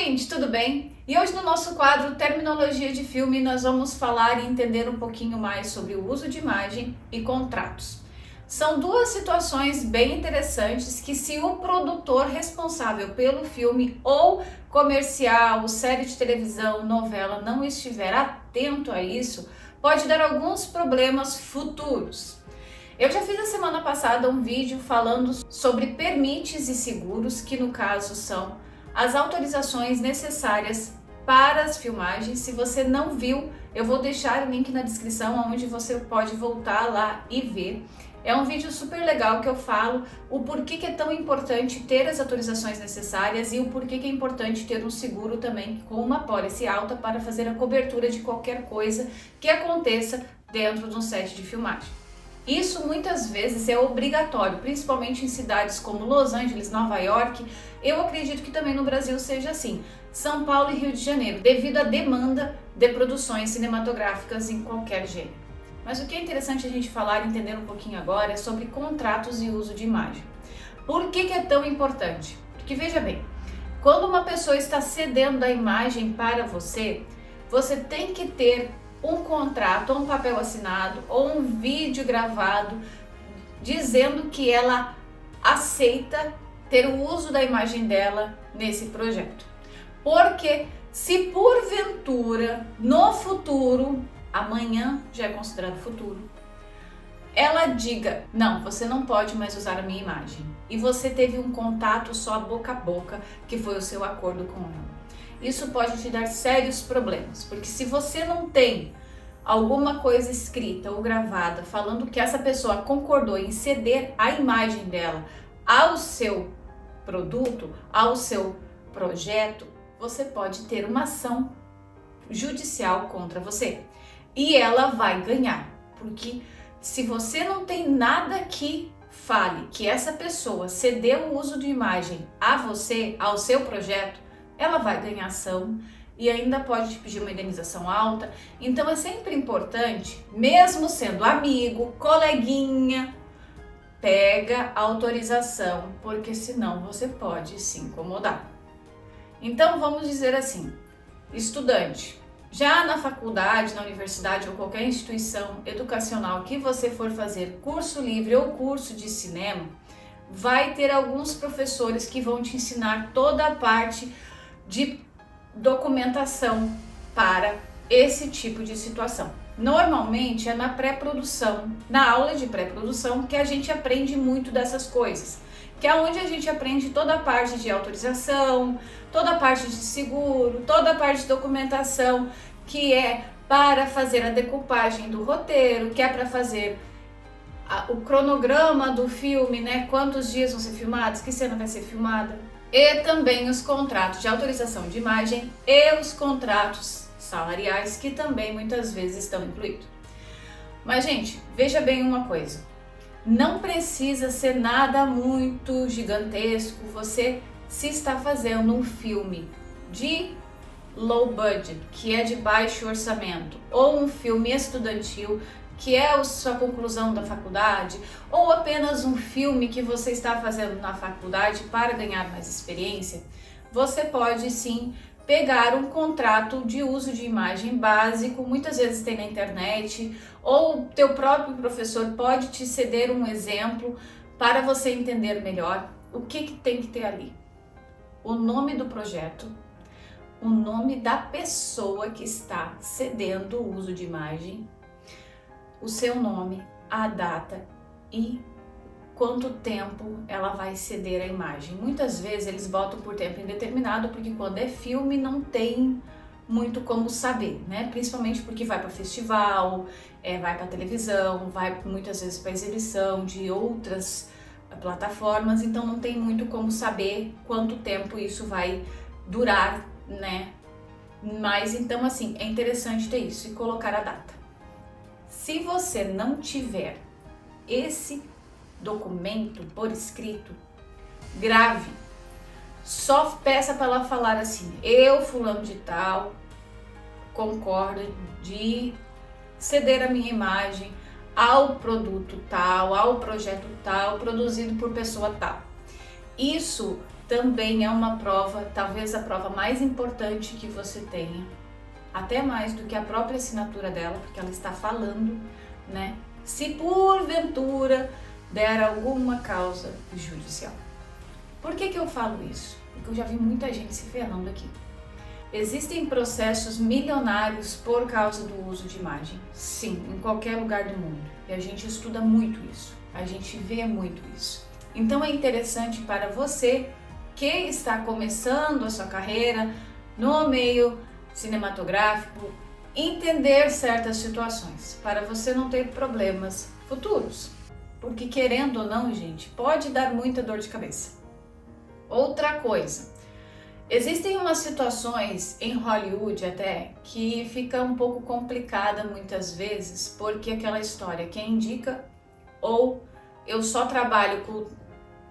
gente, tudo bem? E hoje no nosso quadro Terminologia de Filme nós vamos falar e entender um pouquinho mais sobre o uso de imagem e contratos. São duas situações bem interessantes que, se o produtor responsável pelo filme ou comercial, série de televisão, novela não estiver atento a isso, pode dar alguns problemas futuros. Eu já fiz a semana passada um vídeo falando sobre permites e seguros, que no caso são as autorizações necessárias para as filmagens. Se você não viu, eu vou deixar o link na descrição onde você pode voltar lá e ver. É um vídeo super legal que eu falo o porquê que é tão importante ter as autorizações necessárias e o porquê que é importante ter um seguro também com uma pólice alta para fazer a cobertura de qualquer coisa que aconteça dentro de um set de filmagem. Isso muitas vezes é obrigatório, principalmente em cidades como Los Angeles, Nova York. Eu acredito que também no Brasil seja assim, São Paulo e Rio de Janeiro, devido à demanda de produções cinematográficas em qualquer gênero. Mas o que é interessante a gente falar e entender um pouquinho agora é sobre contratos e uso de imagem. Por que é tão importante? Porque veja bem, quando uma pessoa está cedendo a imagem para você, você tem que ter um contrato, ou um papel assinado, ou um vídeo gravado dizendo que ela aceita ter o uso da imagem dela nesse projeto. Porque se porventura, no futuro, amanhã já é considerado futuro, ela diga, não, você não pode mais usar a minha imagem, e você teve um contato só boca a boca, que foi o seu acordo com ela, isso pode te dar sérios problemas, porque se você não tem alguma coisa escrita ou gravada falando que essa pessoa concordou em ceder a imagem dela ao seu produto, ao seu projeto, você pode ter uma ação judicial contra você. E ela vai ganhar, porque se você não tem nada que fale que essa pessoa cedeu o uso de imagem a você, ao seu projeto, ela vai ganhar ação e ainda pode te pedir uma indenização alta. Então é sempre importante, mesmo sendo amigo, coleguinha, pega a autorização, porque senão você pode se incomodar. Então vamos dizer assim, estudante, já na faculdade, na universidade ou qualquer instituição educacional que você for fazer curso livre ou curso de cinema, vai ter alguns professores que vão te ensinar toda a parte de documentação para esse tipo de situação. Normalmente é na pré-produção, na aula de pré-produção, que a gente aprende muito dessas coisas, que é onde a gente aprende toda a parte de autorização, toda a parte de seguro, toda a parte de documentação, que é para fazer a decupagem do roteiro, que é para fazer o cronograma do filme, né? Quantos dias vão ser filmados, que cena vai ser filmada. E também os contratos de autorização de imagem e os contratos salariais, que também muitas vezes estão incluídos. Mas, gente, veja bem uma coisa. Não precisa ser nada muito gigantesco. Você, se está fazendo um filme de low budget, que é de baixo orçamento, ou um filme estudantil, que é a sua conclusão da faculdade, ou apenas um filme que você está fazendo na faculdade para ganhar mais experiência, você pode sim pegar um contrato de uso de imagem básico, muitas vezes tem na internet, ou teu próprio professor pode te ceder um exemplo para você entender melhor o que tem que ter ali. O nome do projeto, o nome da pessoa que está cedendo o uso de imagem, o seu nome, a data e quanto tempo ela vai ceder a imagem. Muitas vezes eles botam por tempo indeterminado, porque quando é filme não tem muito como saber, né? Principalmente porque vai para festival, vai para televisão, vai muitas vezes para exibição de outras plataformas, então não tem muito como saber quanto tempo isso vai durar, né? Mas então assim, é interessante ter isso e colocar a data. Se você não tiver esse documento por escrito, grave. Só peça para ela falar assim: eu, fulano de tal, concordo de ceder a minha imagem ao produto tal, ao projeto tal, produzido por pessoa tal. Isso também é uma prova, talvez a prova mais importante que você tenha, até mais do que a própria assinatura dela, porque ela está falando, né? Se porventura der alguma causa judicial. Por que eu falo isso? Porque eu já vi muita gente se ferrando aqui. Existem processos milionários por causa do uso de imagem. Sim, em qualquer lugar do mundo. E a gente estuda muito isso. A gente vê muito isso. Então é interessante para você que está começando a sua carreira no meio cinematográfico entender certas situações para você não ter problemas futuros. Porque querendo ou não, gente, pode dar muita dor de cabeça. Outra coisa, existem umas situações em Hollywood até que fica um pouco complicada muitas vezes, porque aquela história, quem indica ou eu só trabalho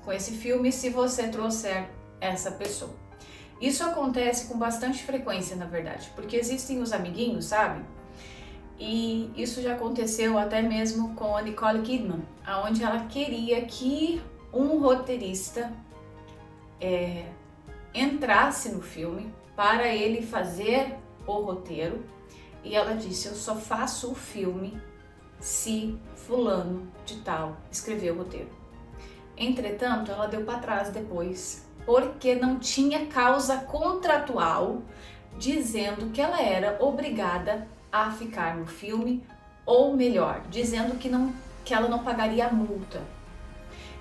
com esse filme se você trouxer essa pessoa. Isso acontece com bastante frequência, na verdade, porque existem os amiguinhos, sabe? E isso já aconteceu até mesmo com a Nicole Kidman, onde ela queria que um roteirista entrasse no filme para ele fazer o roteiro, e ela disse: eu só faço o filme se fulano de tal escrever o roteiro. Entretanto, ela deu para trás depois, porque não tinha causa contratual dizendo que ela era obrigada a ficar no filme, ou melhor, dizendo que ela não pagaria a multa.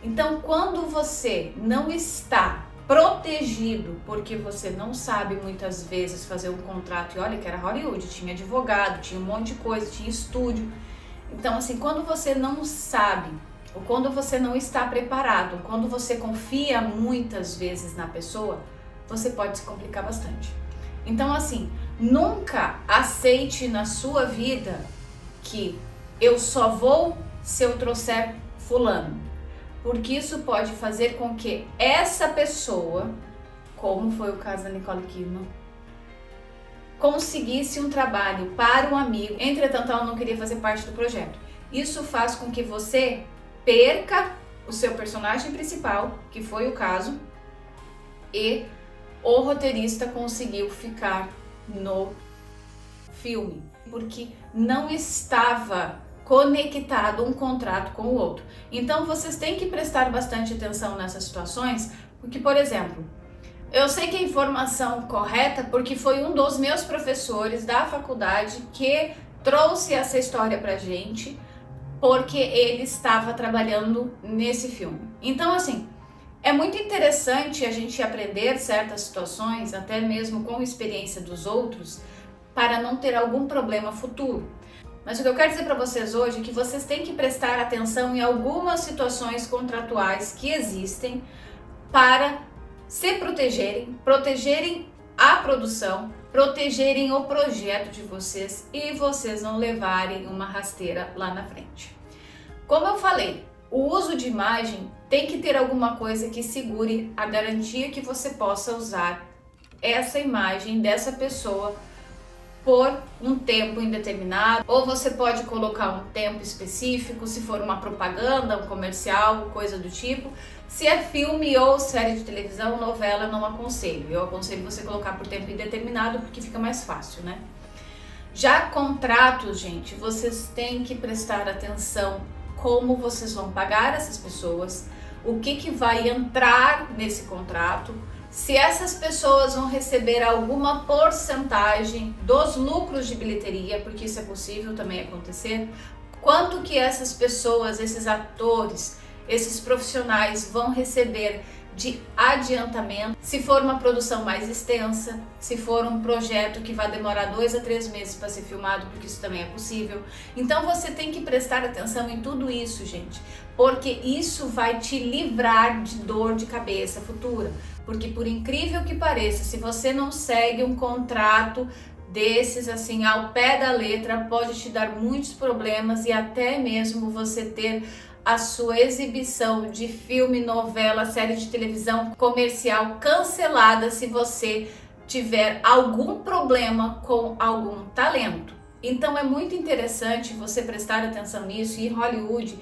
Então, quando você não está protegido, porque você não sabe muitas vezes fazer um contrato, e olha que era Hollywood, tinha advogado, tinha um monte de coisa, tinha estúdio. Então, assim, quando você não sabe, ou quando você não está preparado, quando você confia muitas vezes na pessoa, você pode se complicar bastante. Então, assim, nunca aceite na sua vida que eu só vou se eu trouxer fulano, porque isso pode fazer com que essa pessoa, como foi o caso da Nicole Kidman, conseguisse um trabalho para um amigo, entretanto ela não queria fazer parte do projeto. Isso faz com que você perca o seu personagem principal, que foi o caso, e o roteirista conseguiu ficar no filme, porque não estava conectado um contrato com o outro. Então vocês têm que prestar bastante atenção nessas situações, porque, por exemplo, eu sei que a informação correta porque foi um dos meus professores da faculdade que trouxe essa história pra gente, porque ele estava trabalhando nesse filme. Então, assim, é muito interessante a gente aprender certas situações, até mesmo com a experiência dos outros, para não ter algum problema futuro. Mas o que eu quero dizer para vocês hoje é que vocês têm que prestar atenção em algumas situações contratuais que existem para se protegerem a produção, protegerem o projeto de vocês e vocês não levarem uma rasteira lá na frente. Como eu falei, o uso de imagem tem que ter alguma coisa que segure a garantia que você possa usar essa imagem dessa pessoa por um tempo indeterminado, ou você pode colocar um tempo específico, se for uma propaganda, um comercial, coisa do tipo. Se é filme ou série de televisão, novela, eu não aconselho. Eu aconselho você colocar por tempo indeterminado, porque fica mais fácil, né? Já contratos, gente, vocês têm que prestar atenção como vocês vão pagar essas pessoas, o que vai entrar nesse contrato, se essas pessoas vão receber alguma porcentagem dos lucros de bilheteria, porque isso é possível também acontecer, quanto que essas pessoas, esses atores, esses profissionais vão receber de adiantamento, se for uma produção mais extensa, se for um projeto que vai demorar 2 a 3 meses para ser filmado, porque isso também é possível. Então você tem que prestar atenção em tudo isso, gente, porque isso vai te livrar de dor de cabeça futura. Porque por incrível que pareça, se você não segue um contrato desses assim ao pé da letra, pode te dar muitos problemas e até mesmo você ter a sua exibição de filme, novela, série de televisão, comercial cancelada se você tiver algum problema com algum talento. Então é muito interessante você prestar atenção nisso, e Hollywood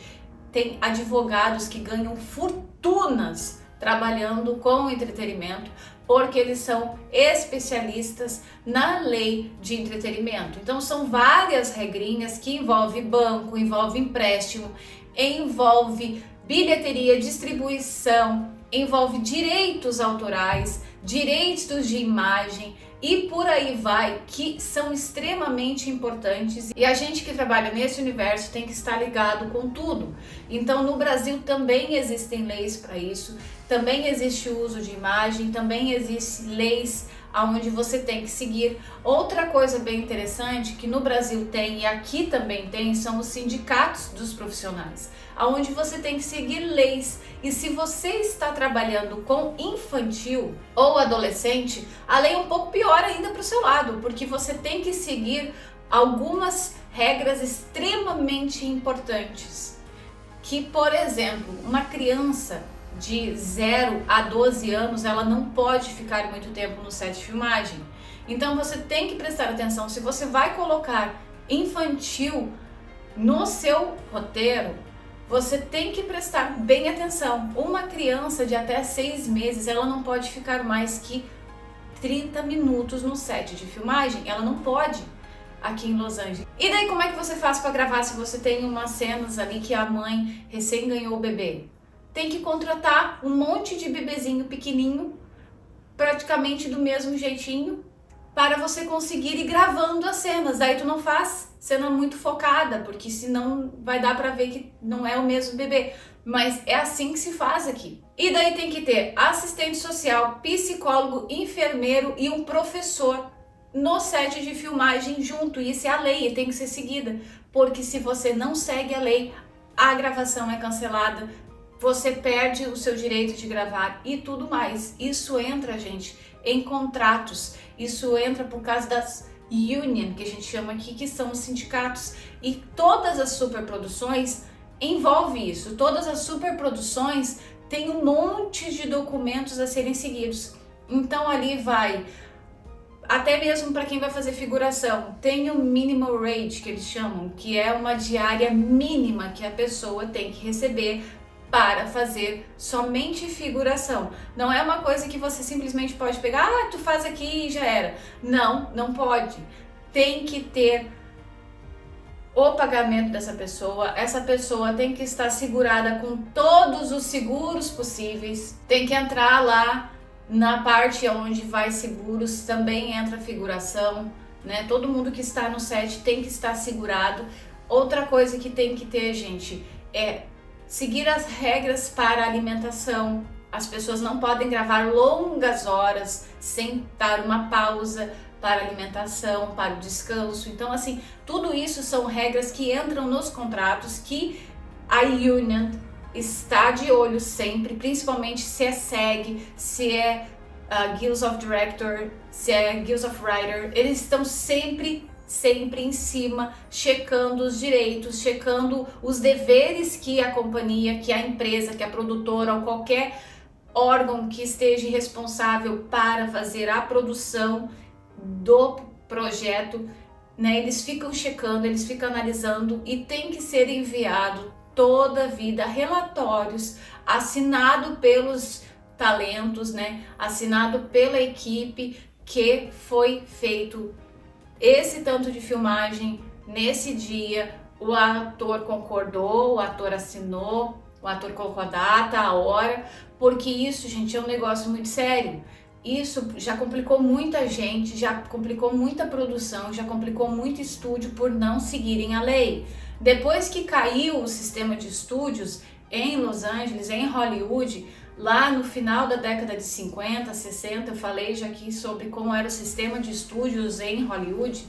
tem advogados que ganham fortunas trabalhando com entretenimento, porque eles são especialistas na lei de entretenimento. Então são várias regrinhas que envolvem banco, envolve empréstimo, envolve bilheteria, distribuição, envolve direitos autorais, direitos de imagem e por aí vai, que são extremamente importantes, e a gente que trabalha nesse universo tem que estar ligado com tudo. Então no Brasil também existem leis para isso, também existe o uso de imagem, também existem leis aonde você tem que seguir. Outra coisa bem interessante que no Brasil tem e aqui também tem são os sindicatos dos profissionais, aonde você tem que seguir leis. E se você está trabalhando com infantil ou adolescente, a lei é um pouco pior ainda para o seu lado, porque você tem que seguir algumas regras extremamente importantes. Que, por exemplo, uma criança de 0 a 12 anos, ela não pode ficar muito tempo no set de filmagem. Então você tem que prestar atenção. Se você vai colocar infantil no seu roteiro, você tem que prestar bem atenção. Uma criança de até 6 meses, ela não pode ficar mais que 30 minutos no set de filmagem. Ela não pode aqui em Los Angeles. E daí como é que você faz para gravar se você tem umas cenas ali que a mãe recém ganhou o bebê? Tem que contratar um monte de bebezinho pequenininho, praticamente do mesmo jeitinho, para você conseguir ir gravando as cenas. Daí tu não faz cena muito focada, porque senão vai dar para ver que não é o mesmo bebê. Mas é assim que se faz aqui. E daí tem que ter assistente social, psicólogo, enfermeiro e um professor no set de filmagem junto. Isso é a lei e tem que ser seguida, porque se você não segue a lei, a gravação é cancelada, você perde o seu direito de gravar e tudo mais. Isso entra, gente, em contratos. Isso entra por causa das union, que a gente chama aqui, que são os sindicatos. E todas as superproduções envolvem isso. Todas as superproduções têm um monte de documentos a serem seguidos. Então ali vai, até mesmo para quem vai fazer figuração, tem o minimal rate, que eles chamam, que é uma diária mínima que a pessoa tem que receber para fazer somente figuração. Não é uma coisa que você simplesmente pode pegar, tu faz aqui e já era. Não, não pode. Tem que ter o pagamento dessa pessoa, essa pessoa tem que estar segurada com todos os seguros possíveis, tem que entrar lá na parte onde vai seguros, também entra figuração, né? Todo mundo que está no set tem que estar segurado. Outra coisa que tem que ter, gente, é seguir as regras para alimentação. As pessoas não podem gravar longas horas sem dar uma pausa para alimentação, para o descanso. Então, assim, tudo isso são regras que entram nos contratos, que a union está de olho sempre, principalmente se é SAG, se é Guilds of Director, se é Guilds of Writer. Eles estão sempre em cima, checando os direitos, checando os deveres que a companhia, que a empresa, que a produtora ou qualquer órgão que esteja responsável para fazer a produção do projeto, né? Eles ficam checando, eles ficam analisando e tem que ser enviado toda a vida relatórios assinado pelos talentos, né? Assinado pela equipe que foi feito esse tanto de filmagem nesse dia, o ator concordou, o ator assinou, o ator colocou a data, a hora, porque isso, gente, é um negócio muito sério. Isso já complicou muita gente, já complicou muita produção, já complicou muito estúdio por não seguirem a lei. Depois que caiu o sistema de estúdios em Los Angeles, em Hollywood, lá no final da década de 50, 60, eu falei já aqui sobre como era o sistema de estúdios em Hollywood,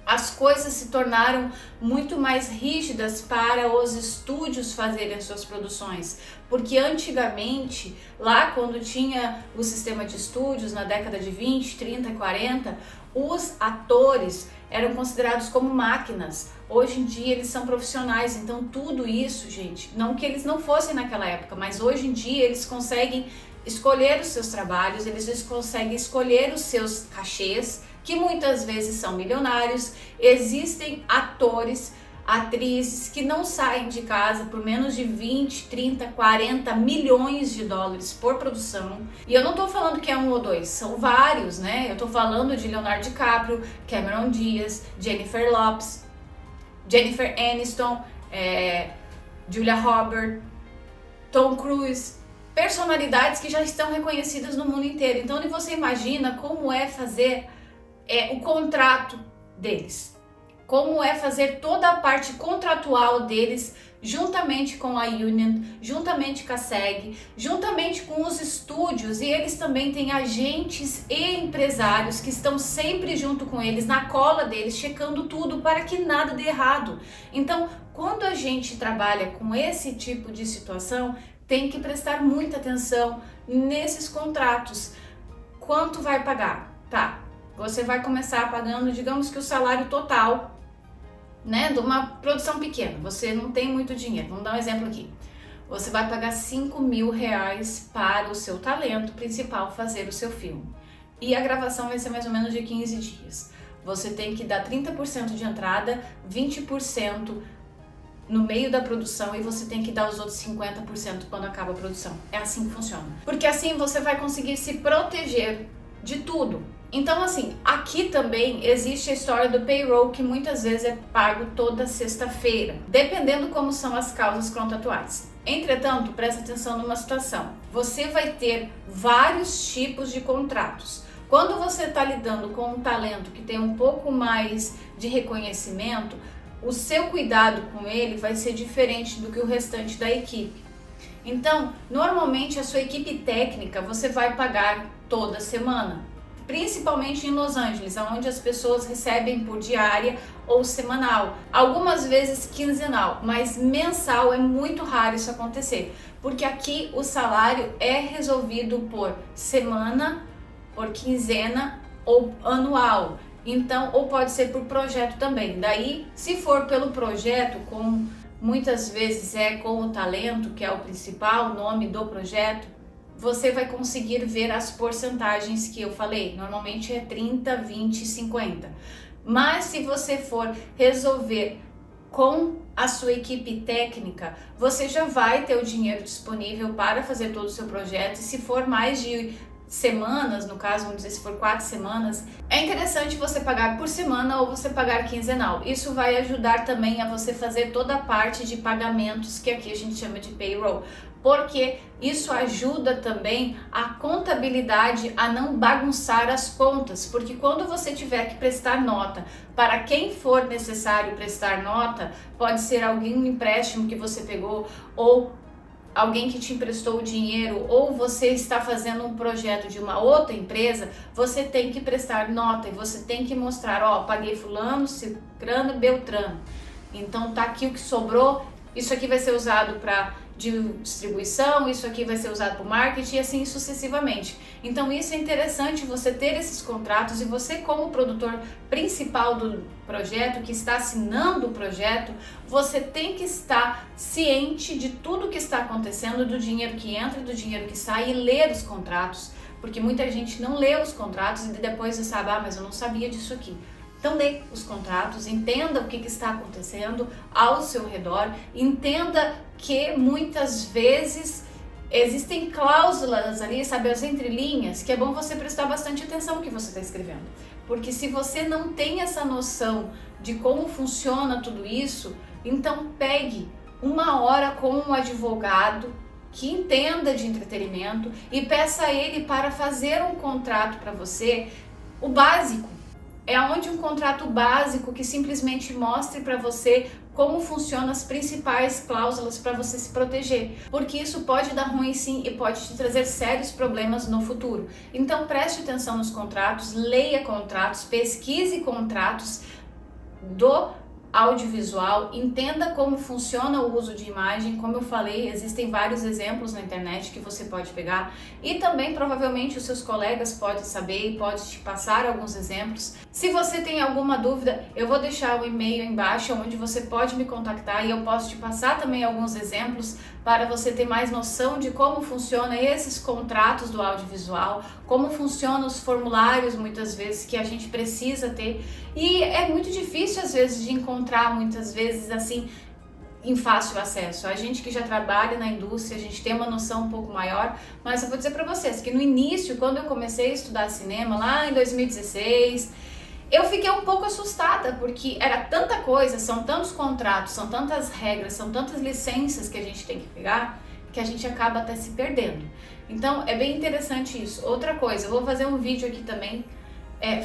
as coisas se tornaram muito mais rígidas para os estúdios fazerem suas produções, porque antigamente, lá quando tinha o sistema de estúdios, na década de 20, 30 e 40, os atores eram considerados como máquinas. Hoje em dia eles são profissionais, então tudo isso, gente, não que eles não fossem naquela época, mas hoje em dia eles conseguem escolher os seus trabalhos, eles conseguem escolher os seus cachês, que muitas vezes são milionários. Existem atores atrizes que não saem de casa por menos de 20, 30, 40 milhões de dólares por produção. E eu não tô falando que é um ou dois, são vários, né? Eu tô falando de Leonardo DiCaprio, Cameron Diaz, Jennifer Lopez, Jennifer Aniston, Julia Roberts, Tom Cruise, personalidades que já estão reconhecidas no mundo inteiro. Então você imagina como é fazer o contrato deles, como é fazer toda a parte contratual deles, juntamente com a Union, juntamente com a SAG, juntamente com os estúdios, e eles também têm agentes e empresários que estão sempre junto com eles, na cola deles, checando tudo para que nada dê errado. Então, quando a gente trabalha com esse tipo de situação, tem que prestar muita atenção nesses contratos. Quanto vai pagar? Tá, você vai começar pagando, digamos que o salário total, né, de uma produção pequena, você não tem muito dinheiro, vamos dar um exemplo aqui. Você vai pagar R$5.000 para o seu talento principal fazer o seu filme. E a gravação vai ser mais ou menos de 15 dias. Você tem que dar 30% de entrada, 20% no meio da produção e você tem que dar os outros 50% quando acaba a produção. É assim que funciona. Porque assim você vai conseguir se proteger de tudo. Então assim, aqui também existe a história do payroll, que muitas vezes é pago toda sexta-feira, dependendo como são as causas contratuais. Entretanto, presta atenção numa situação. Você vai ter vários tipos de contratos. Quando você está lidando com um talento que tem um pouco mais de reconhecimento, o seu cuidado com ele vai ser diferente do que o restante da equipe. Então, normalmente a sua equipe técnica você vai pagar toda semana, principalmente em Los Angeles, onde as pessoas recebem por diária ou semanal, algumas vezes quinzenal, mas mensal é muito raro isso acontecer, porque aqui o salário é resolvido por semana, por quinzena ou anual. Então, ou pode ser por projeto também. Daí, se for pelo projeto, muitas vezes é com o talento, que é o principal nome do projeto, você vai conseguir ver as porcentagens que eu falei. Normalmente é 30, 20, 50. Mas se você for resolver com a sua equipe técnica, você já vai ter o dinheiro disponível para fazer todo o seu projeto. E se for mais de semanas, no caso, vamos dizer, se for 4 semanas, é interessante você pagar por semana ou você pagar quinzenal. Isso vai ajudar também a você fazer toda a parte de pagamentos, que aqui a gente chama de payroll, porque isso ajuda também a contabilidade a não bagunçar as contas, porque quando você tiver que prestar nota para quem for necessário prestar nota, pode ser algum empréstimo que você pegou ou alguém que te emprestou o dinheiro, ou você está fazendo um projeto de uma outra empresa, você tem que prestar nota e você tem que mostrar, ó, paguei fulano, cicrano, beltrano. Então tá aqui o que sobrou, isso aqui vai ser usado para distribuição, isso aqui vai ser usado para o marketing e assim sucessivamente. Então isso é interessante, você ter esses contratos, e você como produtor principal do projeto, que está assinando o projeto, você tem que estar ciente de tudo que está acontecendo, do dinheiro que entra e do dinheiro que sai, e ler os contratos, porque muita gente não lê os contratos e depois você sabe, mas eu não sabia disso aqui. Então lê os contratos, entenda o que está acontecendo ao seu redor, entenda que muitas vezes existem cláusulas ali, sabe, as entrelinhas, que é bom você prestar bastante atenção no que você está escrevendo. Porque se você não tem essa noção de como funciona tudo isso, então pegue uma hora com um advogado que entenda de entretenimento e peça a ele para fazer um contrato para você, o básico. É onde um contrato básico que simplesmente mostre para você como funcionam as principais cláusulas para você se proteger, porque isso pode dar ruim sim e pode te trazer sérios problemas no futuro. Então preste atenção nos contratos, leia contratos, pesquise contratos do audiovisual, entenda como funciona o uso de imagem. Como eu falei, existem vários exemplos na internet que você pode pegar, e também provavelmente os seus colegas podem saber e podem te passar alguns exemplos. Se você tem alguma dúvida, eu vou deixar o e-mail embaixo onde você pode me contactar e eu posso te passar também alguns exemplos para você ter mais noção de como funciona esses contratos do audiovisual, como funcionam os formulários muitas vezes que a gente precisa ter, e é muito difícil às vezes de encontrar encontrar muitas vezes assim em fácil acesso. A gente que já trabalha na indústria, a gente tem uma noção um pouco maior, mas eu vou dizer para vocês que no início, quando eu comecei a estudar cinema, lá em 2016, eu fiquei um pouco assustada, porque era tanta coisa, são tantos contratos, são tantas regras, são tantas licenças que a gente tem que pegar, que a gente acaba até se perdendo. Então é bem interessante isso. Outra coisa, eu vou fazer um vídeo aqui também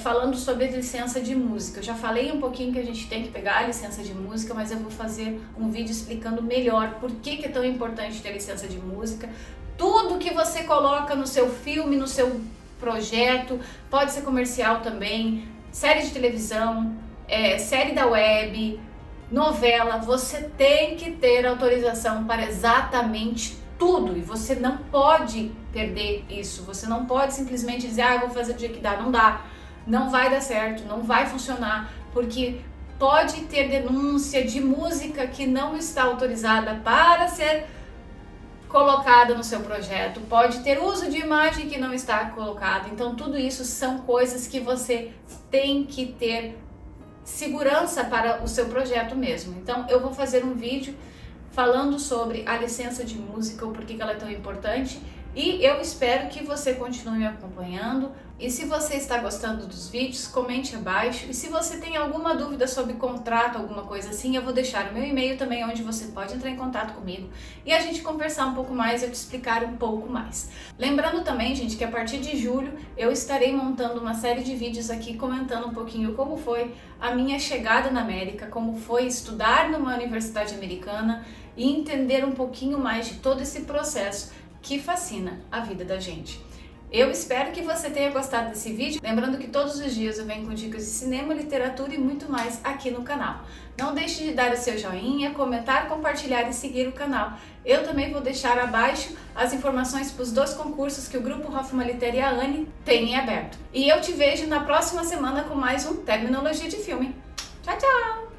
falando sobre a licença de música. Eu já falei um pouquinho que a gente tem que pegar a licença de música, mas eu vou fazer um vídeo explicando melhor por que é tão importante ter licença de música. Tudo que você coloca no seu filme, no seu projeto, pode ser comercial também, série de televisão, série da web, novela, você tem que ter autorização para exatamente tudo e você não pode perder isso. Você não pode simplesmente dizer, eu vou fazer do jeito que dá. Não dá, não vai dar certo, não vai funcionar, porque pode ter denúncia de música que não está autorizada para ser colocada no seu projeto, pode ter uso de imagem que não está colocado. Então tudo isso são coisas que você tem que ter segurança para o seu projeto mesmo. Então eu vou fazer um vídeo falando sobre a licença de música, o porquê que ela é tão importante, e eu espero que você continue me acompanhando. E se você está gostando dos vídeos, comente abaixo. E se você tem alguma dúvida sobre contrato, alguma coisa assim, eu vou deixar o meu e-mail também, onde você pode entrar em contato comigo e a gente conversar um pouco mais, eu te explicar um pouco mais. Lembrando também, gente, que a partir de julho eu estarei montando uma série de vídeos aqui comentando um pouquinho como foi a minha chegada na América, como foi estudar numa universidade americana e entender um pouquinho mais de todo esse processo que fascina a vida da gente. Eu espero que você tenha gostado desse vídeo. Lembrando que todos os dias eu venho com dicas de cinema, literatura e muito mais aqui no canal. Não deixe de dar o seu joinha, comentar, compartilhar e seguir o canal. Eu também vou deixar abaixo as informações para os 2 concursos que o Grupo Hoffman Litter e a Anne têm em aberto. E eu te vejo na próxima semana com mais um Terminologia de Filme. Tchau, tchau!